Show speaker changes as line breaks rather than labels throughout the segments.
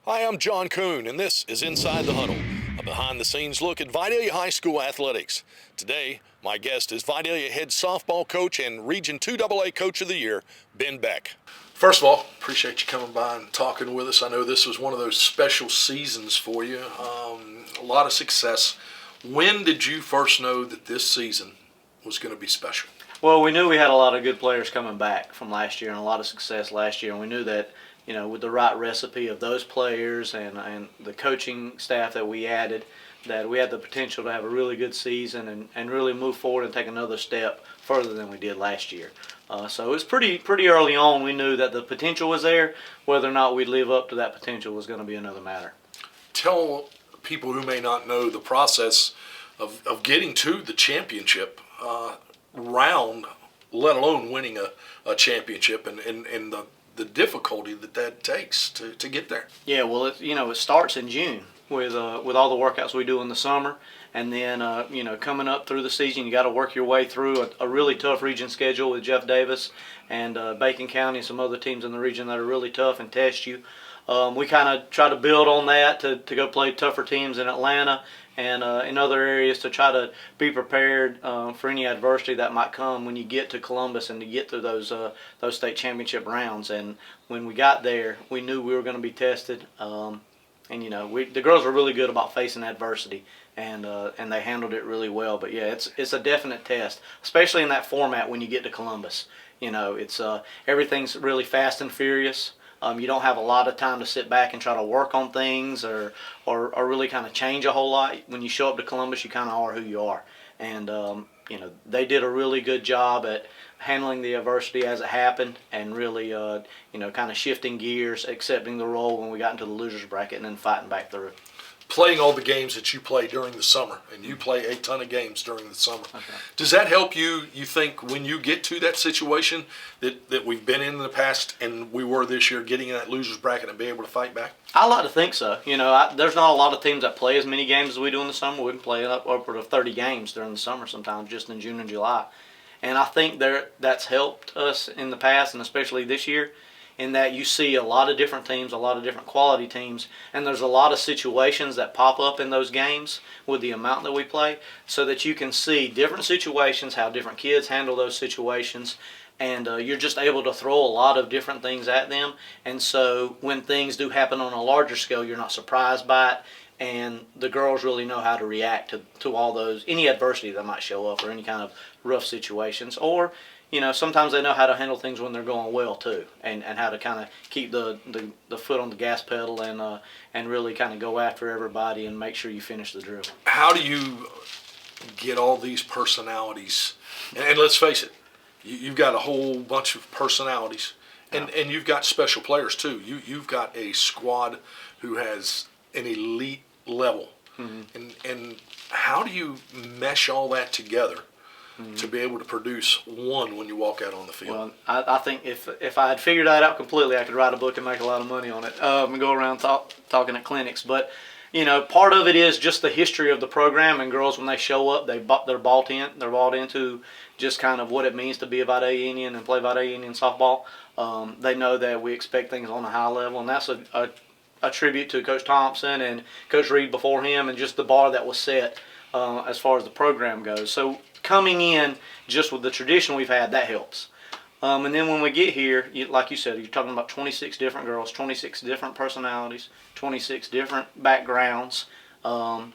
Hi, I'm John Koon, and this is Inside the Huddle, a behind-the-scenes look at Vidalia High School athletics. Today, my guest is Vidalia Head Softball Coach and Region 2AA Coach of the Year, Ben Beck. First of all, appreciate you coming by and talking with us. I know this was one of those special seasons for you, a lot of success. When did you first know that this season was going to be special?
Well, we knew we had a lot of good players coming back from last year and a lot of success last year, and we knew that, you know, with the right recipe of those players and the coaching staff that we added, that we had the potential to have a really good season and really move forward and take another step further than we did last year. So it was pretty early on. We knew that the potential was there. Whether or not we'd live up to that potential was going to be another matter.
Tell people who may not know the process of getting to the championship round, let alone winning a championship, and the difficulty that takes to get there.
Yeah, well, it starts in June with all the workouts we do in the summer, and then coming up through the season, you got to work your way through a really tough region schedule with Jeff Davis and Bacon County and some other teams in the region that are really tough and test you. We kind of try to build on that to go play tougher teams in Atlanta and in other areas to try to be prepared for any adversity that might come when you get to Columbus and to get through those state championship rounds. And when we got there, we knew we were going to be tested. The girls were really good about facing adversity, and they handled it really well. But yeah, it's a definite test, especially in that format when you get to Columbus. It's everything's really fast and furious. You don't have a lot of time to sit back and try to work on things or really kind of change a whole lot. When you show up to Columbus, you kind of are who you are. And, they did a really good job at handling the adversity as it happened and really, kind of shifting gears, accepting the role when we got into the loser's bracket and then fighting back through.
Playing all the games that you play during the summer, and you play a ton of games during the summer.
Okay.
Does that help you think, when you get to that situation that we've been in the past and we were this year, getting in that loser's bracket and be able to fight back?
I like to think so. There's not a lot of teams that play as many games as we do in the summer. We can play upward of 30 games during the summer sometimes, just in June and July. And I think that's helped us in the past, and especially this year, in that you see a lot of different teams, a lot of different quality teams, and there's a lot of situations that pop up in those games with the amount that we play, so that you can see different situations, how different kids handle those situations, and you're just able to throw a lot of different things at them. And so when things do happen on a larger scale, you're not surprised by it, and the girls really know how to react to all those, any adversity that might show up or any kind of rough situations. Or sometimes they know how to handle things when they're going well too, and how to kind of keep the foot on the gas pedal and really kind of go after everybody and make sure you finish the drill.
How do you get all these personalities? And let's face it, you've got a whole bunch of personalities, and you've got special players too. You've got a squad who has an elite level, and how do you mesh all that together to be able to produce one when you walk out on the field?
Well, I think if I had figured that out completely, I could write a book and make a lot of money on it and go around talking at clinics. But, part of it is just the history of the program, and girls, when they show up, they're bought in. They're bought into just kind of what it means to be a Vidalia Indian and play Vidalia Indian softball. They know that we expect things on a high level, and that's a tribute to Coach Thompson and Coach Reed before him, and just the bar that was set as far as the program goes. So coming in just with the tradition we've had, that helps. And then when we get here, like you said, you're talking about 26 different girls, 26 different personalities, 26 different backgrounds. Some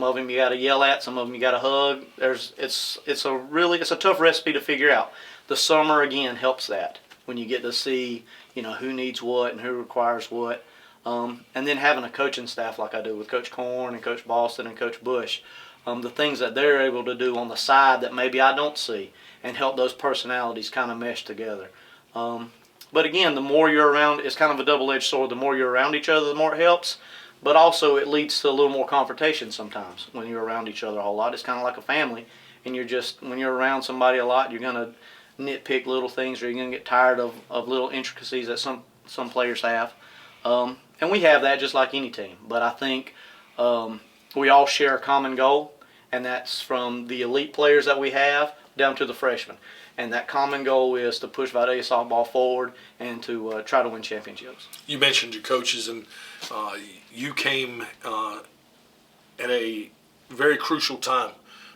of them you got to yell at, some of them you got to hug. It's a tough recipe to figure out. The summer again helps that, when you get to see who needs what and who requires what. And then having a coaching staff like I do with Coach Koon and Coach Boston and Coach Bush, the things that they're able to do on the side that maybe I don't see, and help those personalities kind of mesh together. But again, the more you're around, it's kind of a double-edged sword. The more you're around each other, the more it helps. But also it leads to a little more confrontation sometimes when you're around each other a whole lot. It's kind of like a family, and when you're around somebody a lot, you're going to nitpick little things, or you're going to get tired of little intricacies that some players have. And we have that just like any team. But I think we all share a common goal, and that's from the elite players that we have down to the freshmen. and that common goal is to push Vidalia softball forward and to try to win championships.
You mentioned your coaches, and you came at a very crucial time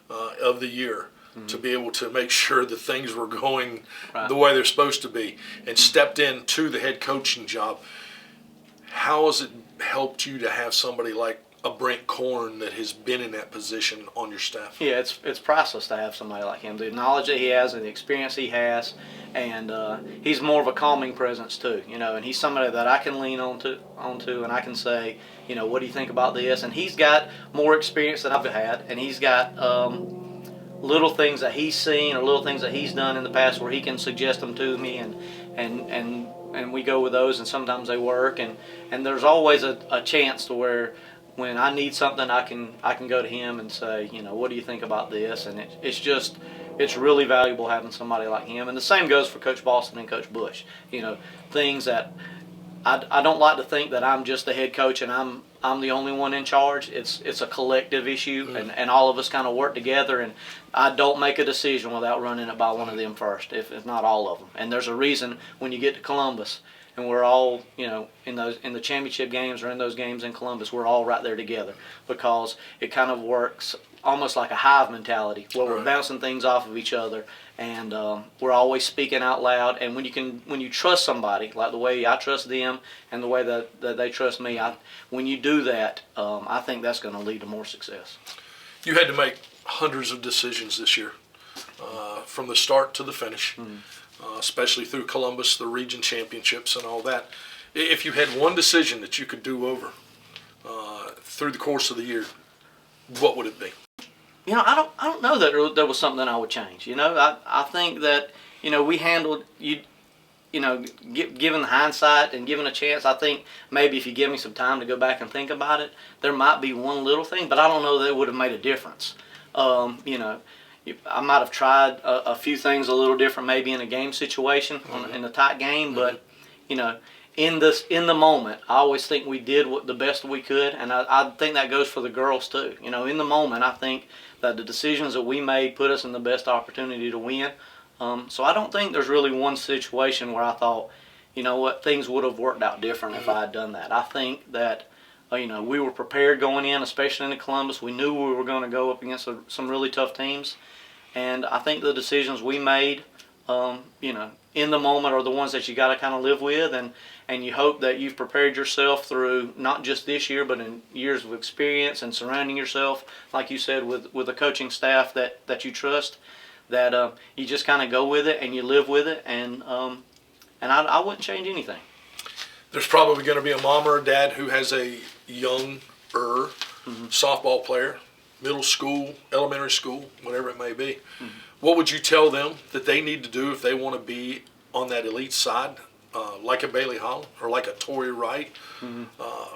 of the year to be able to make sure that things were going the way they're supposed to be, and stepped into the head coaching job. How has it helped you to have somebody like a Brent Koon that has been in that position on your staff?
Yeah, it's priceless to have somebody like him. The knowledge that he has and the experience he has, and he's more of a calming presence too, and he's somebody that I can lean onto, and I can say, what do you think about this? And he's got more experience than I've had, and he's got little things that he's seen or little things that he's done in the past where he can suggest them to me, and we go with those, and sometimes they work, and there's always a chance to where when I need something, I can go to him and say, what do you think about this? And it's really valuable having somebody like him. And the same goes for Coach Boston and Coach Bush. Things that I don't like to think that I'm just the head coach and I'm the only one in charge. It's a collective issue, and all of us kind of work together. And I don't make a decision without running it by one of them first, if not all of them. And there's a reason when you get to Columbus, and we're all, in the championship games or in those games in Columbus, we're all right there together, because it kind of works almost like a hive mentality where we're bouncing things off of each other, and we're always speaking out loud. And when you trust somebody, like the way I trust them and the way that they trust me, when you do that, I think that's going to lead to more success.
You had to make hundreds of decisions this year, from the start to the finish. Especially through Columbus, the region championships and all that. If you had one decision that you could do over through the course of the year, what would it be?
I don't know that there was something I would change. I think that we handled given the hindsight and given a chance. I think maybe if you give me some time to go back and think about it, there might be one little thing, but I don't know that it would have made a difference. I might have tried a few things a little different, maybe in a game situation, in a tight game. But in the moment, I always think we did the best we could, and I think that goes for the girls too. In the moment, I think that the decisions that we made put us in the best opportunity to win. So I don't think there's really one situation where I thought, things would have worked out different if I had done that. I think that we were prepared going in, especially in Columbus. We knew we were going to go up against some really tough teams. And I think the decisions we made, in the moment are the ones that you got to kind of live with, and you hope that you've prepared yourself through not just this year, but in years of experience and surrounding yourself, like you said, with a coaching staff that you trust, that you just kind of go with it and you live with it, and I wouldn't change anything.
There's probably going to be a mom or a dad who has a younger softball player, middle school, elementary school, whatever it may be. What would you tell them that they need to do if they want to be on that elite side, like a Bailey Holland or like a Tori Wright,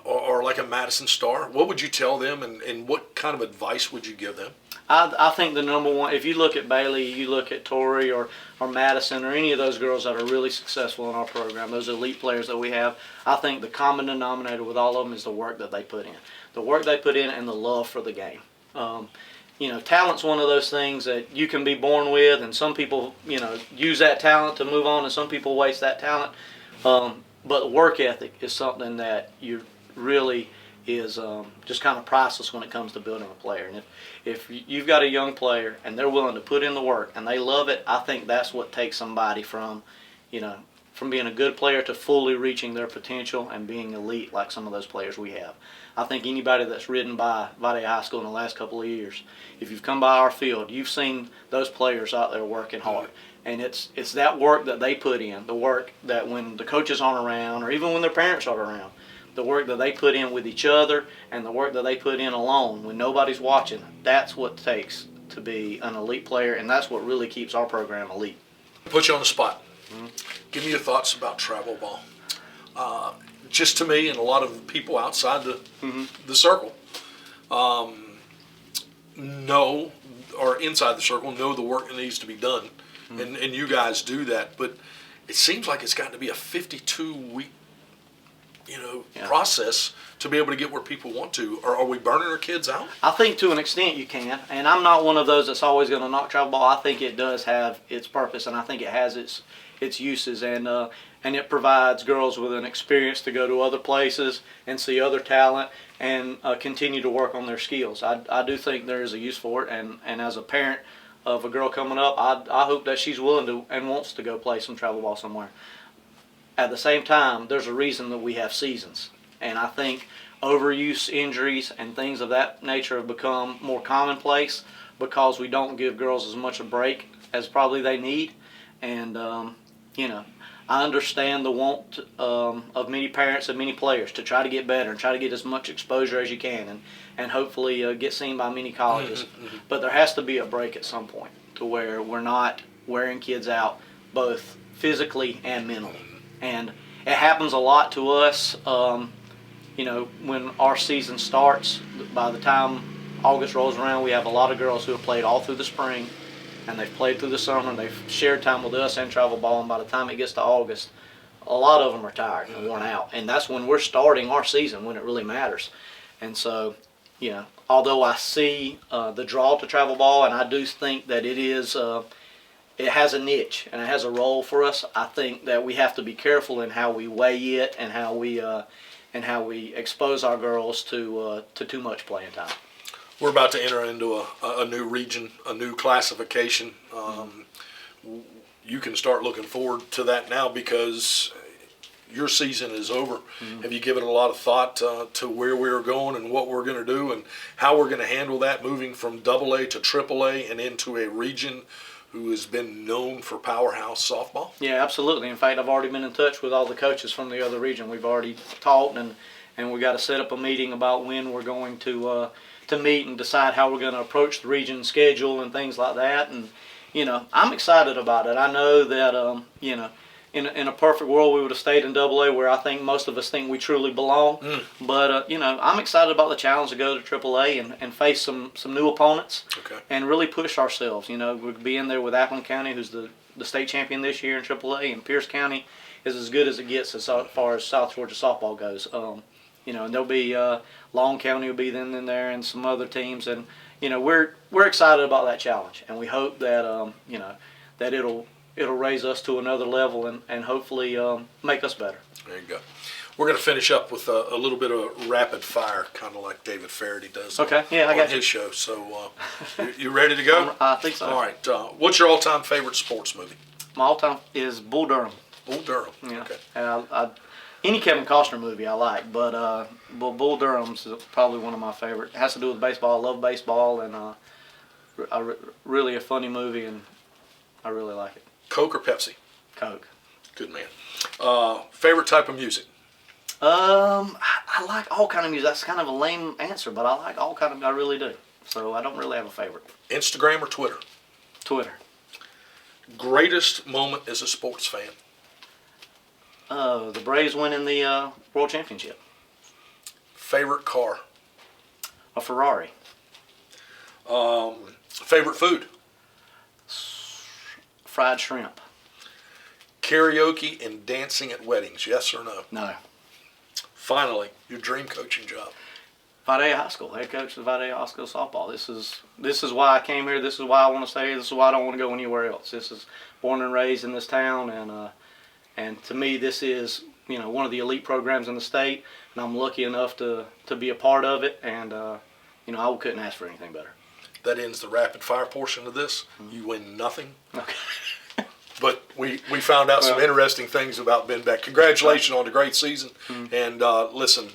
or like a Madison Starr? What would you tell them, and what kind of advice would you give them?
I think the number one, if you look at Bailey, you look at Tori or Madison or any of those girls that are really successful in our program, those elite players that we have, I think the common denominator with all of them is the work that they put in. The work they put in and the love for the game. Talent's one of those things that you can be born with, and some people, use that talent to move on, and some people waste that talent. But work ethic is something that you really is just kind of priceless when it comes to building a player. And if you've got a young player and they're willing to put in the work and they love it, I think that's what takes somebody from being a good player to fully reaching their potential and being elite like some of those players we have. I think anybody that's ridden by Vidalia High School in the last couple of years, if you've come by our field, you've seen those players out there working hard. And it's that work that they put in, the work that when the coaches aren't around or even when their parents are around, the work that they put in with each other and the work that they put in alone when nobody's watching, that's what it takes to be an elite player, and that's what really keeps our program elite.
Put you on the spot. Give me your thoughts about travel ball. Just to me and a lot of people outside the circle know, or inside the circle, know the work that needs to be done, and you guys do that. But it seems like it's gotten to be a 52-week, process to be able to get where people want to. Or are we burning our kids out?
I think to an extent you can, and I'm not one of those that's always going to knock travel ball. I think it does have its purpose, and I think it has its uses, and it provides girls with an experience to go to other places and see other talent and continue to work on their skills. I do think there is a use for it, and as a parent of a girl coming up, I hope that she's willing to and wants to go play some travel ball somewhere. At the same time, there's a reason that we have seasons, and I think overuse, injuries, and things of that nature have become more commonplace because we don't give girls as much a break as probably they need. And I understand the want of many parents and many players to try to get better and try to get as much exposure as you can, and hopefully get seen by many colleges. But there has to be a break at some point to where we're not wearing kids out both physically and mentally. And it happens a lot to us, when our season starts. By the time August rolls around, we have a lot of girls who have played all through the spring, and they've played through the summer, and they've shared time with us and travel ball, and by the time it gets to August, a lot of them are tired and worn out. And that's when we're starting our season, when it really matters. And so, although I see the draw to travel ball, and I do think that it is it has a niche and it has a role for us, I think that we have to be careful in how we weigh it and how we expose our girls to too much playing time.
We're about to enter into a new region, a new classification. You can start looking forward to that now because your season is over. Have you given a lot of thought to where we're going and what we're going to do and how we're going to handle that, moving from AA to AAA and into a region who has been known for powerhouse softball?
Yeah, absolutely. In fact, I've already been in touch with all the coaches from the other region. We've already talked, and we got to set up a meeting about when we're going to meet and decide how we're going to approach the region schedule and things like that. And I'm excited about it. I know that in a perfect world we would have stayed in AA, where I think most of us think we truly belong. But I'm excited about the challenge to go to AAA and face some new opponents. And really push ourselves. We'll be in there with Appleton County, who's the state champion this year in AAA, and Pierce County is as good as it gets as far as South Georgia softball goes. And there'll be Long County will be then in there, and some other teams, and we're excited about that challenge, and we hope that that it'll raise us to another level and hopefully make us better.
There you go. We're going to finish up with a little bit of rapid fire, kind of like David Faraday does.
Okay, yeah, I got
his show. So you ready to go?
I think so.
All right. What's your all-time favorite sports movie?
My all-time is Bull Durham.
Bull Durham.
Yeah.
Okay.
And any Kevin Costner movie I like, but Bull Durham's probably one of my favorite. It has to do with baseball. I love baseball, and really a funny movie, and I really like it.
Coke or Pepsi?
Coke.
Good man. Favorite type of music?
I like all kind of music. That's kind of a lame answer, but I like all kind of. I really do. So I don't really have a favorite.
Instagram or Twitter?
Twitter.
Greatest moment as a sports fan?
The Braves winning the World Championship.
Favorite car?
A Ferrari.
Favorite food?
Fried shrimp.
Karaoke and dancing at weddings, yes or no?
No.
Finally, your dream coaching job?
Vidalia High School, head coach of Vidalia High School softball. This is why I came here. This is why I want to stay here. This is why I don't want to go anywhere else. This is born and raised in this town, and to me, this is one of the elite programs in the state, and I'm lucky enough to be a part of it. And I couldn't ask for anything better.
That ends the rapid fire portion of this. You win nothing.
Okay.
But we found out some interesting things about Ben Beck. Congratulations on a great season, and listen,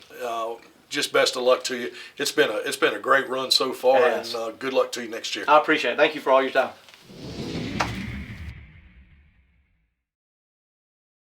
just best of luck to you. It's been a great run so far, and good luck to you next year.
I appreciate it. Thank you for all your time.